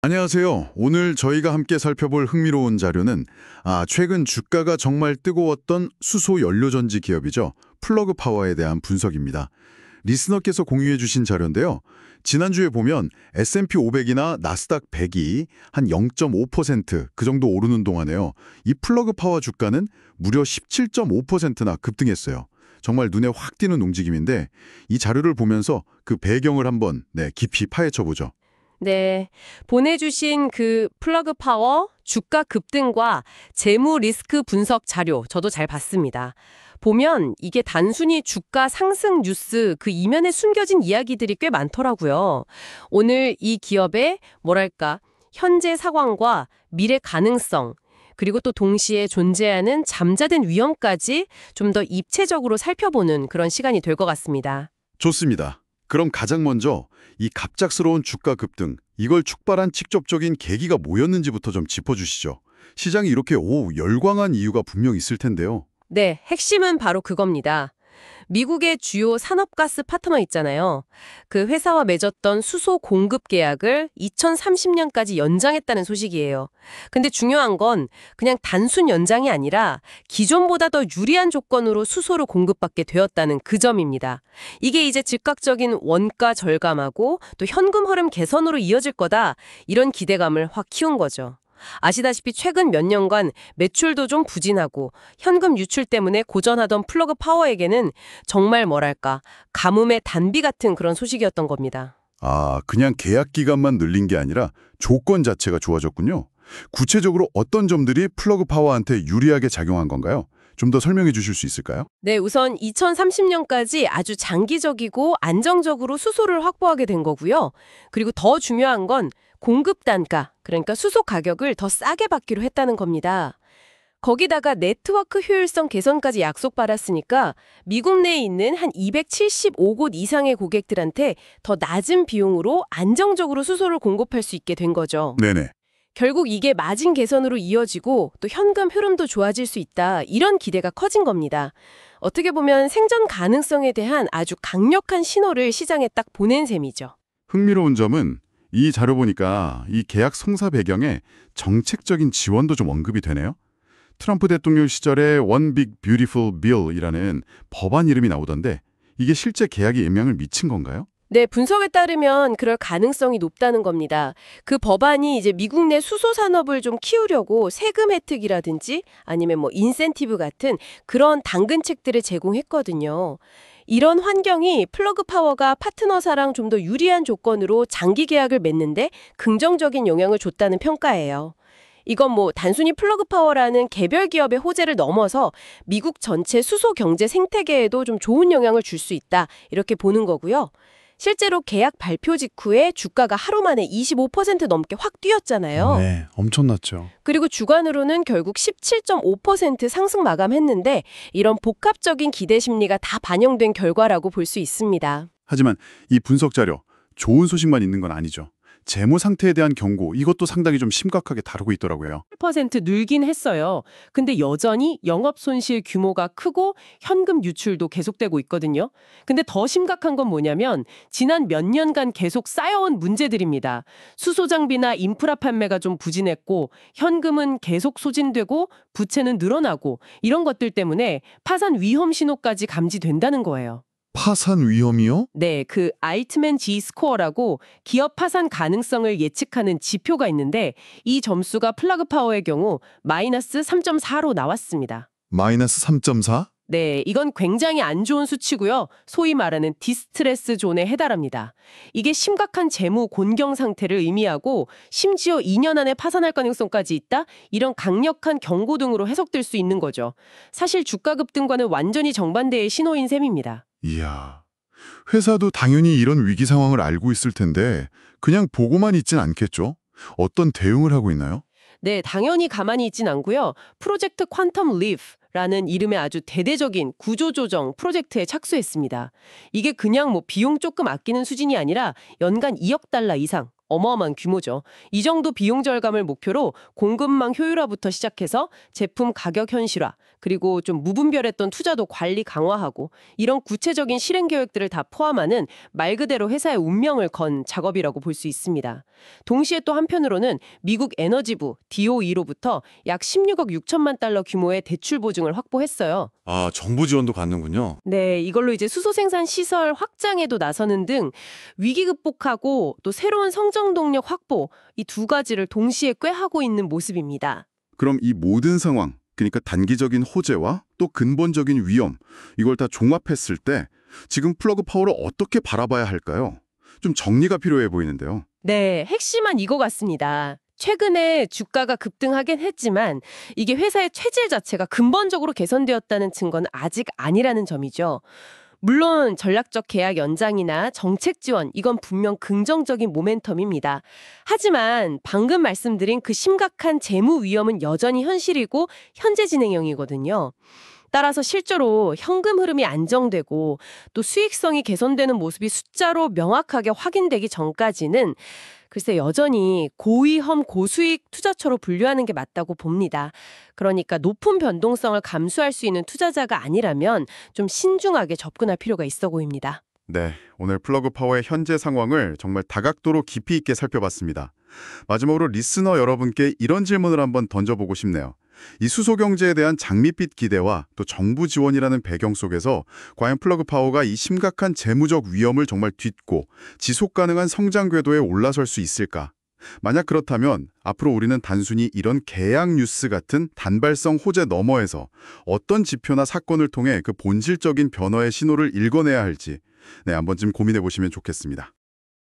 안녕하세요. 오늘 저희가 함께 살펴볼 흥미로운 자료는 최근 주가가 정말 뜨거웠던 수소 연료전지 기업이죠. 플러그 파워에 대한 분석입니다. 리스너께서 공유해 주신 자료인데요. 지난주에 보면 S&P 500이나 나스닥 100이 한 0.5%그 정도 오르는 동안에요. 이 플러그 파워 주가는 무려 17.5%나 급등했어요. 정말 눈에 확 띄는 움직임인데 이 자료를 보면서 그 배경을 한번 깊이 파헤쳐 보죠. 네, 보내주신 그 플러그 파워 주가 급등과 재무 리스크 분석 자료 저도 잘 봤습니다. 보면 이게 단순히 주가 상승 뉴스 그 이면에 숨겨진 이야기들이 꽤 많더라고요. 오늘 이 기업의 뭐랄까 현재 상황과 미래 가능성 그리고 또 동시에 존재하는 잠재된 위험까지 좀 더 입체적으로 살펴보는 그런 시간이 될 것 같습니다. 좋습니다. 그럼 가장 먼저 이 갑작스러운 주가 급등, 이걸 촉발한 직접적인 계기가 뭐였는지부터 좀 짚어주시죠. 시장이 이렇게 열광한 이유가 분명 있을 텐데요. 네, 핵심은 바로 그겁니다. 미국의 주요 산업가스 파트너 있잖아요. 그 회사와 맺었던 수소 공급 계약을 2030년까지 연장했다는 소식이에요. 근데 중요한 건 그냥 단순 연장이 아니라 기존보다 더 유리한 조건으로 수소를 공급받게 되었다는 그 점입니다. 이게 이제 즉각적인 원가 절감하고 또 현금 흐름 개선으로 이어질 거다. 이런 기대감을 확 키운 거죠. 아시다시피 최근 몇 년간 매출도 좀 부진하고 현금 유출 때문에 고전하던 플러그 파워에게는 정말 뭐랄까 가뭄의 단비 같은 그런 소식이었던 겁니다. 그냥 계약 기간만 늘린 게 아니라 조건 자체가 좋아졌군요. 구체적으로 어떤 점들이 플러그 파워한테 유리하게 작용한 건가요? 좀 더 설명해 주실 수 있을까요? 네, 우선 2030년까지 아주 장기적이고 안정적으로 수소를 확보하게 된 거고요. 그리고 더 중요한 건 공급 단가, 그러니까 수소 가격을 더 싸게 받기로 했다는 겁니다. 거기다가 네트워크 효율성 개선까지 약속받았으니까 미국 내에 있는 한 275곳 이상의 고객들한테 더 낮은 비용으로 안정적으로 수소를 공급할 수 있게 된 거죠. 네네. 결국 이게 마진 개선으로 이어지고 또 현금 흐름도 좋아질 수 있다. 이런 기대가 커진 겁니다. 어떻게 보면 생존 가능성에 대한 아주 강력한 신호를 시장에 딱 보낸 셈이죠. 흥미로운 점은 이 자료 보니까 이 계약 성사 배경에 정책적인 지원도 좀 언급이 되네요. 트럼프 대통령 시절에 One Big Beautiful Bill이라는 법안 이름이 나오던데 이게 실제 계약에 영향을 미친 건가요? 네, 분석에 따르면 그럴 가능성이 높다는 겁니다. 그 법안이 이제 미국 내 수소 산업을 좀 키우려고 세금 혜택이라든지 아니면 뭐 인센티브 같은 그런 당근책들을 제공했거든요. 이런 환경이 플러그 파워가 파트너사랑 좀 더 유리한 조건으로 장기 계약을 맺는데 긍정적인 영향을 줬다는 평가예요. 이건 뭐 단순히 플러그 파워라는 개별 기업의 호재를 넘어서 미국 전체 수소 경제 생태계에도 좀 좋은 영향을 줄 수 있다. 이렇게 보는 거고요. 실제로 계약 발표 직후에 주가가 하루 만에 25% 넘게 확 뛰었잖아요. 네, 엄청났죠. 그리고 주간으로는 결국 17.5% 상승 마감했는데 이런 복합적인 기대 심리가 다 반영된 결과라고 볼 수 있습니다. 하지만 이 분석 자료, 좋은 소식만 있는 건 아니죠. 재무 상태에 대한 경고, 이것도 상당히 좀 심각하게 다루고 있더라고요. 8% 늘긴 했어요. 근데 여전히 영업 손실 규모가 크고 현금 유출도 계속되고 있거든요. 근데 더 심각한 건 뭐냐면 지난 몇 년간 계속 쌓여온 문제들입니다. 수소 장비나 인프라 판매가 좀 부진했고 현금은 계속 소진되고 부채는 늘어나고 이런 것들 때문에 파산 위험 신호까지 감지된다는 거예요. 파산 위험이요? 네, 그 알트맨 G스코어라고 기업 파산 가능성을 예측하는 지표가 있는데 이 점수가 플러그 파워의 경우 마이너스 3.4로 나왔습니다. 마이너스 3.4? 네, 이건 굉장히 안 좋은 수치고요. 소위 말하는 디스트레스 존에 해당합니다. 이게 심각한 재무 곤경 상태를 의미하고 심지어 2년 안에 파산할 가능성까지 있다? 이런 강력한 경고 등으로 해석될 수 있는 거죠. 사실 주가 급등과는 완전히 정반대의 신호인 셈입니다. 이야, 회사도 당연히 이런 위기 상황을 알고 있을 텐데 그냥 보고만 있진 않겠죠? 어떤 대응을 하고 있나요? 네, 당연히 가만히 있진 않고요. 프로젝트 퀀텀 리프라는 이름의 아주 대대적인 구조조정 프로젝트에 착수했습니다. 이게 그냥 뭐 비용 조금 아끼는 수준이 아니라 연간 2억 달러 이상, 어마어마한 규모죠. 이 정도 비용 절감을 목표로 공급망 효율화부터 시작해서 제품 가격 현실화, 그리고 좀 무분별했던 투자도 관리 강화하고 이런 구체적인 실행 계획들을 다 포함하는 말 그대로 회사의 운명을 건 작업이라고 볼 수 있습니다. 동시에 또 한편으로는 미국 에너지부 DOE로부터 약 16억 6천만 달러 규모의 대출 보증을 확보했어요. 아, 정부 지원도 받는군요. 네, 이걸로 이제 수소 생산 시설 확장에도 나서는 등 위기 극복하고 또 새로운 성장 동력 확보 이 두 가지를 동시에 꾀하고 있는 모습입니다. 그럼 이 모든 상황, 그러니까 단기적인 호재와 또 근본적인 위험, 이걸 다 종합했을 때 지금 플러그 파워를 어떻게 바라봐야 할까요? 좀 정리가 필요해 보이는데요. 네, 핵심은 이거 같습니다. 최근에 주가가 급등하긴 했지만 이게 회사의 체질 자체가 근본적으로 개선되었다는 증거는 아직 아니라는 점이죠. 물론 전략적 계약 연장이나 정책 지원 이건 분명 긍정적인 모멘텀입니다. 하지만 방금 말씀드린 그 심각한 재무 위험은 여전히 현실이고 현재 진행형이거든요. 따라서 실제로 현금 흐름이 안정되고 또 수익성이 개선되는 모습이 숫자로 명확하게 확인되기 전까지는 글쎄 여전히 고위험 고수익 투자처로 분류하는 게 맞다고 봅니다. 그러니까 높은 변동성을 감수할 수 있는 투자자가 아니라면 좀 신중하게 접근할 필요가 있어 보입니다. 네, 오늘 플러그 파워의 현재 상황을 정말 다각도로 깊이 있게 살펴봤습니다. 마지막으로 리스너 여러분께 이런 질문을 한번 던져보고 싶네요. 이 수소 경제에 대한 장밋빛 기대와 또 정부 지원이라는 배경 속에서 과연 플러그 파워가 이 심각한 재무적 위험을 정말 딛고 지속 가능한 성장 궤도에 올라설 수 있을까? 만약 그렇다면 앞으로 우리는 단순히 이런 계약 뉴스 같은 단발성 호재 너머에서 어떤 지표나 사건을 통해 그 본질적인 변화의 신호를 읽어내야 할지 한번쯤 고민해 보시면 좋겠습니다.